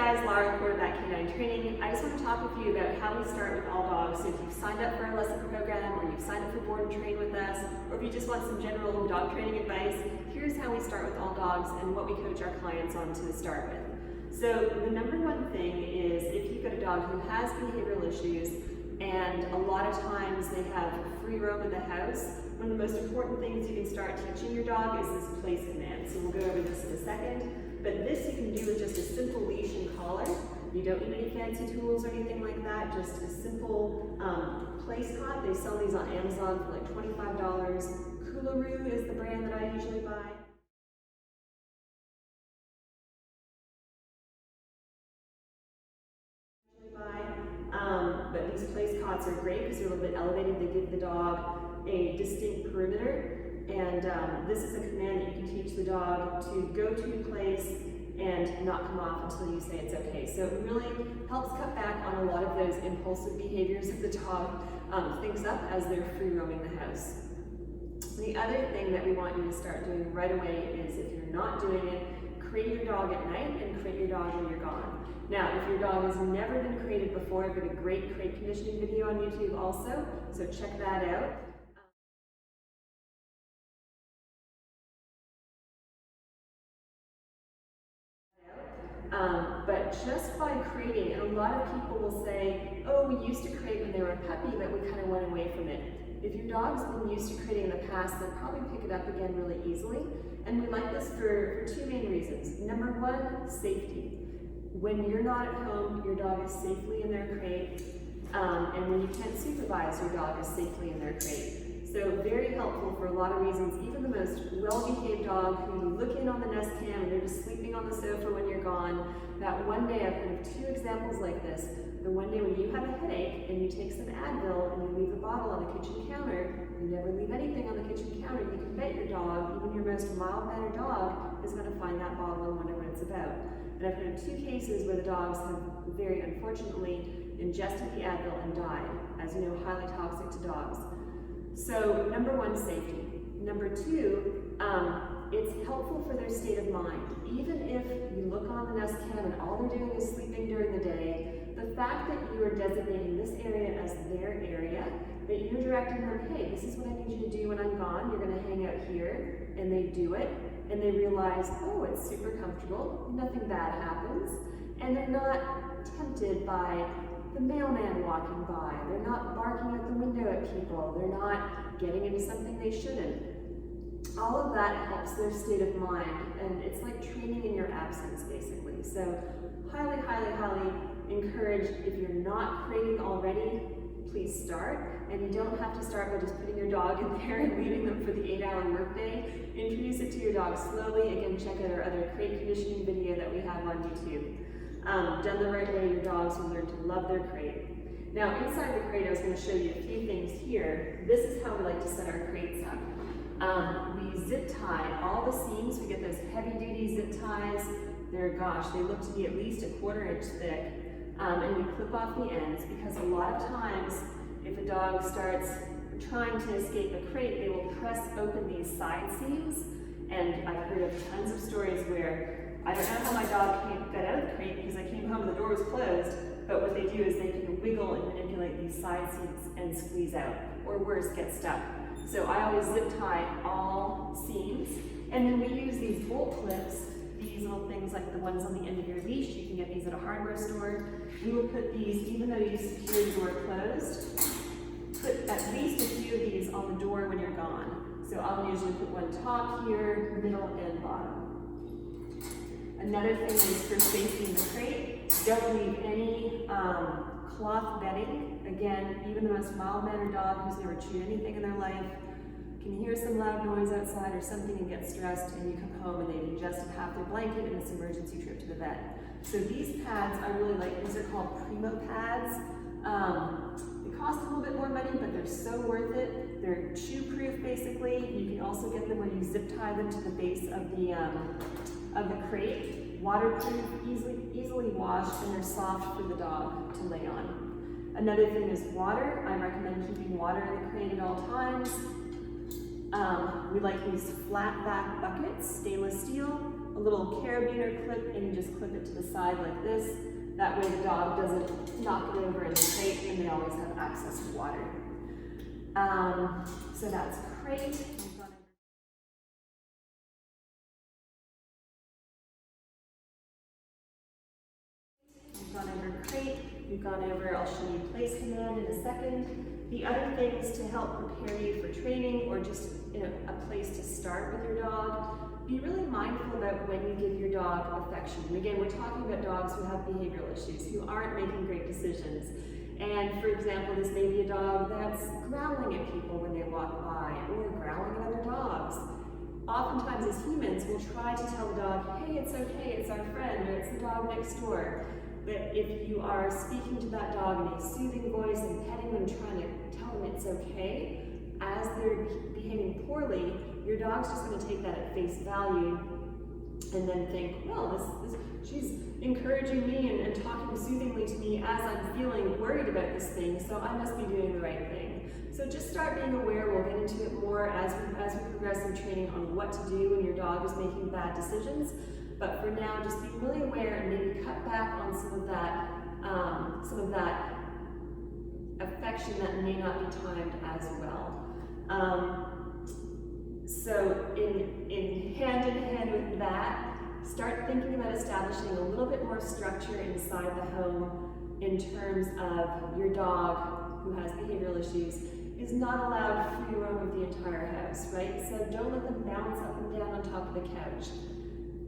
guys, Lara, Quarterback Canine Training. I just want to talk with you about how we start with all dogs. So if you've signed up for our lesson program, or you've signed up for board and train with us, or if you just want some general dog training advice, here's how we start with all dogs and what we coach our clients on to start with. So the number one thing is if you've got a dog who has behavioral issues, and a lot of times they have free roam in the house, one of the most important things you can start teaching your dog is this place command. So we'll go over this in a second. But this you can do with just a simple leash and collar. You don't need any fancy tools or anything like that, just a simple place cot. They sell these on Amazon for like $25. Coolaroo is the brand that I usually buy. But these place cots are great because they're a little bit elevated. They give the dog a distinct perimeter. And this is a command that you can teach the dog to go to a place and not come off until you say it's okay. So it really helps cut back on a lot of those impulsive behaviors that the dog thinks up as they're free roaming the house. The other thing that we want you to start doing right away is, if you're not doing it, crate your dog at night and crate your dog when you're gone. Now, if your dog has never been crated before, I've got a great crate conditioning video on YouTube also, so check that out. But just by crating, and a lot of people will say, oh, we used to crate when they were a puppy, but we kind of went away from it. If your dog's been used to crating in the past, they'll probably pick it up again really easily. And we like this for two main reasons. Number one, safety. When you're not at home, your dog is safely in their crate. And when you can't supervise, your dog is safely in their crate. So very helpful for a lot of reasons. Even the most well-behaved dog who you look in on the Nest Cam and they're just sleeping on the sofa when you're gone. That one day, I've heard of two examples like this. The one day when you have a headache and you take some Advil and you leave a bottle on the kitchen counter, you never leave anything on the kitchen counter, you can bet your dog, even your most mild-mannered dog, is going to find that bottle and wonder what it's about. And I've heard of two cases where the dogs have very unfortunately ingested the Advil and died, as you know, highly toxic to dogs. So number one, safety. Number two, it's helpful for their state of mind. Even if you look on the Nest Cam and all they're doing is sleeping during the day, the fact that you are designating this area as their area, that you're directing them, hey, this is what I need you to do when I'm gone, you're going to hang out here, and they do it, and they realize, oh, it's super comfortable, nothing bad happens, and they're not tempted by the mailman walking by, they're not barking out the window at people, they're not getting into something they shouldn't. All of that helps their state of mind, and it's like training in your absence, basically. So highly, highly, highly encourage, if you're not crating already, please start. And you don't have to start by just putting your dog in there and leaving them for the 8-hour workday. Introduce it to your dog slowly. Again, check out our other crate conditioning video that we have on YouTube. Done the right way, your dogs will learn to love their crate. Now, inside the crate, I was going to show you a few things here. This is how we like to set our crates up. We zip tie all the seams. We get those heavy-duty zip ties. They look to be at least a 1/4 inch thick. And we clip off the ends, because a lot of times, if a dog starts trying to escape a crate, they will press open these side seams. And I've heard of tons of stories where, I don't know how my dog got out of the crate because I came home and the door was closed, but what they do is they can wiggle and manipulate these side seams and squeeze out, or worse, get stuck. So I always zip tie all seams, and then we use these bolt clips, these little things like the ones on the end of your leash. You can get these at a hardware store. We will put these, even though you secure the door closed, put at least a few of these on the door when you're gone. So I'll usually put one top here, middle, and bottom. Another thing is for safety in the crate, don't leave any cloth bedding. Again, even the most mild-mannered dog who's never chewed anything in their life can hear some loud noise outside or something and get stressed, and you come home and they've ingested half their blanket in this emergency trip to the vet. So these pads I really like. These are called Primo pads. They cost a little bit more money, but they're so worth it. They're chew-proof, basically. You can also get them when you zip tie them to the base of the crate. Waterproof, easily washed, and they're soft for the dog to lay on. Another thing is water. I recommend keeping water in the crate at all times. We like these flat back buckets, stainless steel. a little carabiner clip, and you just clip it to the side like this. That way the dog doesn't knock it over in the crate, and they always have access to water. So that's crate. We've gone over crate, we've gone over, I'll show you place command in a second. The other things to help prepare you for training, or just a place to start with your dog, be really mindful about when you give your dog affection. And again, we're talking about dogs who have behavioral issues, who aren't making great decisions. And for example, this may be a dog that's growling at people when they walk by, or growling at other dogs. Oftentimes as humans, we'll try to tell the dog, hey, it's okay, it's our friend, or it's the dog next door. But if you are speaking to that dog in a soothing voice and petting them, trying to tell them it's okay, as they're behaving poorly, your dog's just going to take that at face value and then think, well, she's encouraging me and talking soothingly to me as I'm feeling worried about this thing, so I must be doing the right thing. So just start being aware. We'll get into it more as we progress in training on what to do when your dog is making bad decisions. But for now, just be really aware and maybe cut back on some of that affection that may not be timed as well. So in hand with that, start thinking about establishing a little bit more structure inside the home in terms of your dog who has behavioral issues is not allowed free roam of the entire house, right? So don't let them bounce up and down on top of the couch.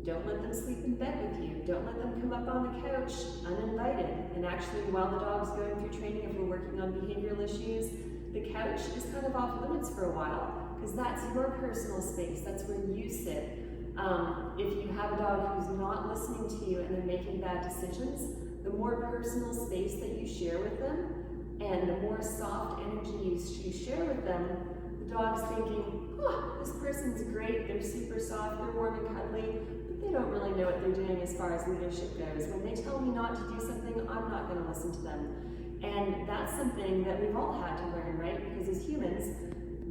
Don't let them sleep in bed with you. Don't let them come up on the couch uninvited. And actually, while the dog's going through training, if we're working on behavioral issues, the couch is kind of off limits for a while, because that's your personal space. That's where you sit. If you have a dog who's not listening to you and they're making bad decisions, the more personal space that you share with them and the more soft energy you share with them, the dog's thinking, oh, this person's great, they're super soft, they're warm and cuddly, but they don't really know what they're doing as far as leadership goes. When they tell me not to do something, I'm not going to listen to them. And that's something that we've all had to learn, right? Because as humans,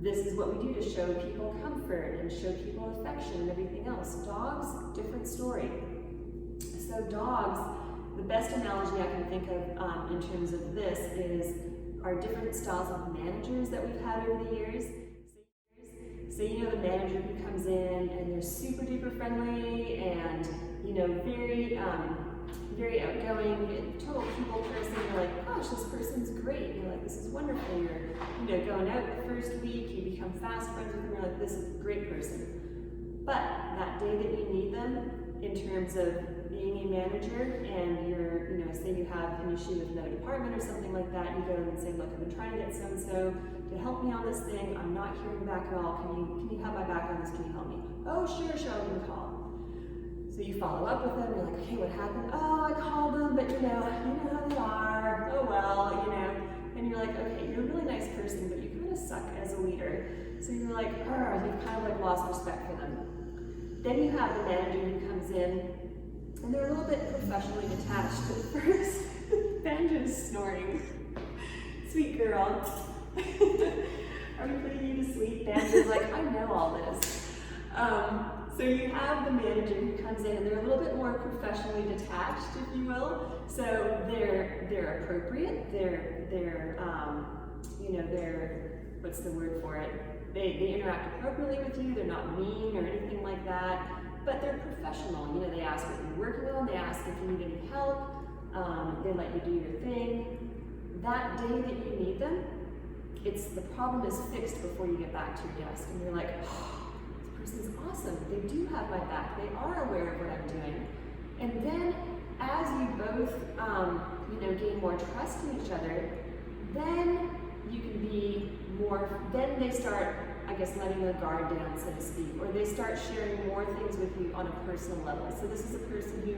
this is what we do to show people comfort and show people affection and everything else. Dogs, different story. So dogs, the best analogy I can think of in terms of this is our different styles of managers that we've had over the years. So you know the manager who comes in and they're super duper friendly and very outgoing, total people person. You're like, gosh, this person's great. You're like, this is wonderful. You're going out the first week, you become fast friends with them. You're like, this is a great person. But that day that you need them, in terms of being a manager, and you're, say you have an issue with another department or something like that, you go and say, look, I've been trying to get so-and-so to help me on this thing. I'm not hearing back at all. Can you have my back on this? Can you help me? Oh, sure, I'll give you a call. So you follow up with them, you're like, okay, what happened? Oh, I called them, but you know how they are. Oh well, And you're like, okay, you're a really nice person, but you kind of suck as a leader. So you're like, you've kind of like lost respect for them. Then you have the manager who comes in, and they're a little bit professionally detached at first. Banjo's snoring. Sweet girl. Are we putting you to sleep? Banjo's like, I know all this. So you have the manager who comes in and they're a little bit more professionally detached, if you will. So they're appropriate. They're what's the word for it? They interact appropriately with you. They're not mean or anything like that. But they're professional. They ask what you're working on. They ask if you need any help. They let you do your thing. That day that you need them, the problem is fixed before you get back to your desk, and you're like, oh, this person's awesome. They do have my back. They are aware of what I'm doing. And then, as you both, gain more trust in each other, then you can be more. Then they start, letting their guard down, so to speak, or they start sharing more things with you on a personal level. So this is a person who,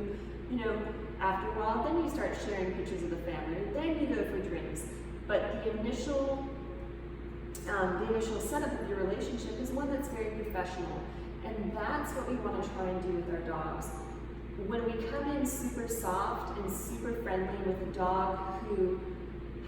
after a while, then you start sharing pictures of the family, then you go for drinks. But the initial setup of your relationship is one that's very professional. And that's what we want to try and do with our dogs. When we come in super soft and super friendly with a dog who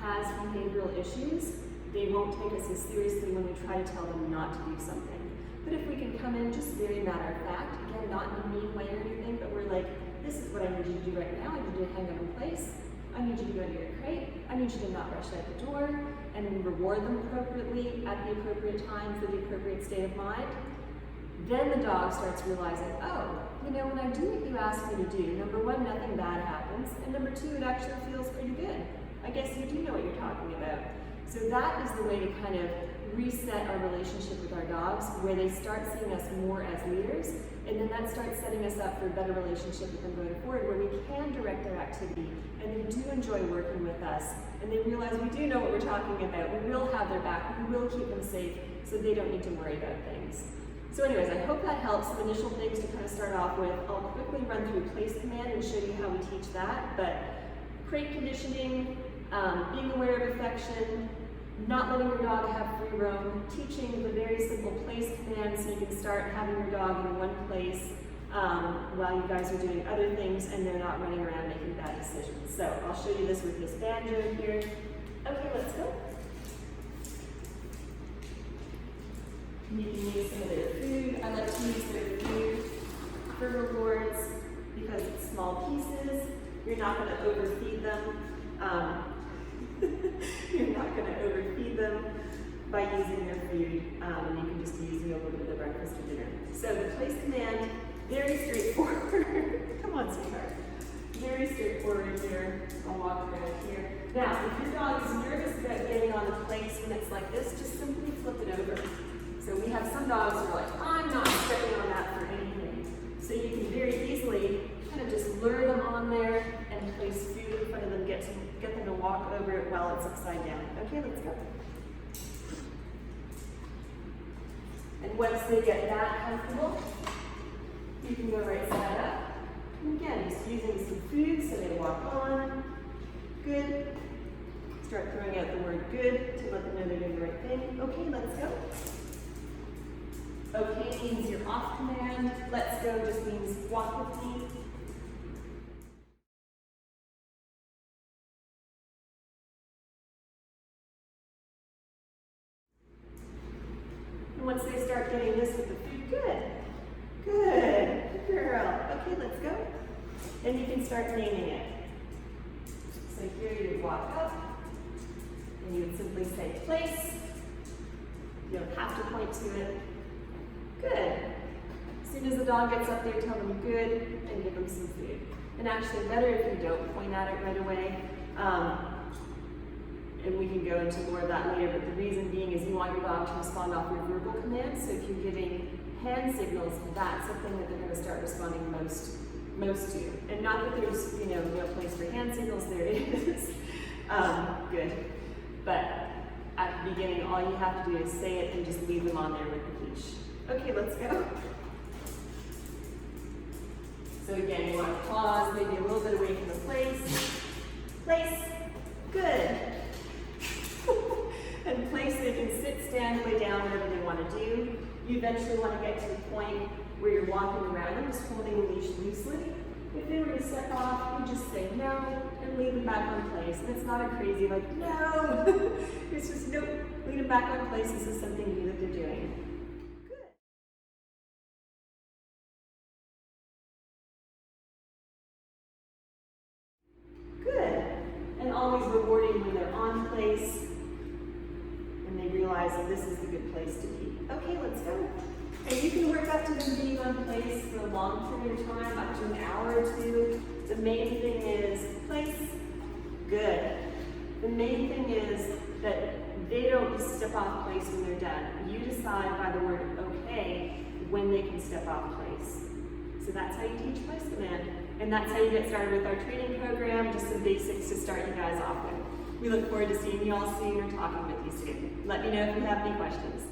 has behavioral issues, they won't take us as seriously when we try to tell them not to do something. But if we can come in just very matter of fact, again, not in a mean way or anything, but we're like, this is what I need you to do right now. I need you to hang up in place. I need you to go into your crate. I need you to not rush out the door, and reward them appropriately at the appropriate times with the appropriate state of mind. Then the dog starts realizing, oh, you know, when I do what you ask me to do, number one, nothing bad happens, and number two, it actually feels pretty good. I guess you do know what you're talking about. So that is the way to kind of reset our relationship with our dogs, where they start seeing us more as leaders, and then that starts setting us up for a better relationship with them going forward, where we can direct their activity, and they do enjoy working with us, and they realize we do know what we're talking about. We will have their back, we will keep them safe, so they don't need to worry about things. So anyways, I hope that helps. Some initial things to kind of start off with. I'll quickly run through place command and show you how we teach that, but crate conditioning, being aware of affection, not letting your dog have free roam, teaching the very simple place command so you can start having your dog in one place while you guys are doing other things and they're not running around making bad decisions. So I'll show you this with Miss Banjo here. Okay, let's go. You can use some of their food. I like to use their food for rewards because it's small pieces. You're not going to overfeed them. You're not going to overfeed them by using their food, and you can just use a little bit of the breakfast or dinner. So the place command, very straightforward. Come on, sweetheart. Very straightforward here. I'll walk around here. Now, if your dog is nervous about getting on the place when it's like this, just simply flip it over. So we have some dogs who are like, I'm not stepping on that for anything. So you can very easily kind of just lure them on there and place food in front of them, get them to walk over it while it's upside down. Okay, let's go. And once they get that comfortable, you can go right side up. And again, just using some food so they walk on. Good. Start throwing out the word good to let them know they're doing the right thing. Okay, let's go. Okay means you're off command. Let's go just means walk with me. And once they start getting this with the food, good. Good. Good girl. Okay, let's go. And you can start naming it. So here you would walk up, and you would simply say place. You don't have to point to it. Good. As soon as the dog gets up there, tell them good and give them some food. And actually better if you don't point at it right away. And we can go into more of that later, but the reason being is you want your dog to respond off your verbal commands. So if you're giving hand signals, that's the thing that they're going to start responding most to. And not that there's, no place for hand signals, there it is. Good. But at the beginning, all you have to do is say it and just leave them on there with the leash. Okay, let's go. So again, you want to pause, maybe a little bit away from the place. Place. Good. And place, they can sit, stand, lay down, whatever they want to do. You eventually want to get to the point where you're walking around them, just holding the leash loosely. If they were to step off, you just say no and leave them back on place. And it's not a crazy like, no. It's just nope, leave them back on place. This is something new that they're doing. Good. And always rewarding when they're on place and they realize that this is the good place to be. Okay, let's go. And you can work up to them being on place for a long period of time, up to an hour or two. The main thing is place. Good. The main thing is that they don't just step off place when they're done. You decide by the word okay when they can step off place. So that's how you teach place command. And that's how you get started with our training program, just some basics to start you guys off with. We look forward to seeing you all soon or talking with you soon. Let me know if you have any questions.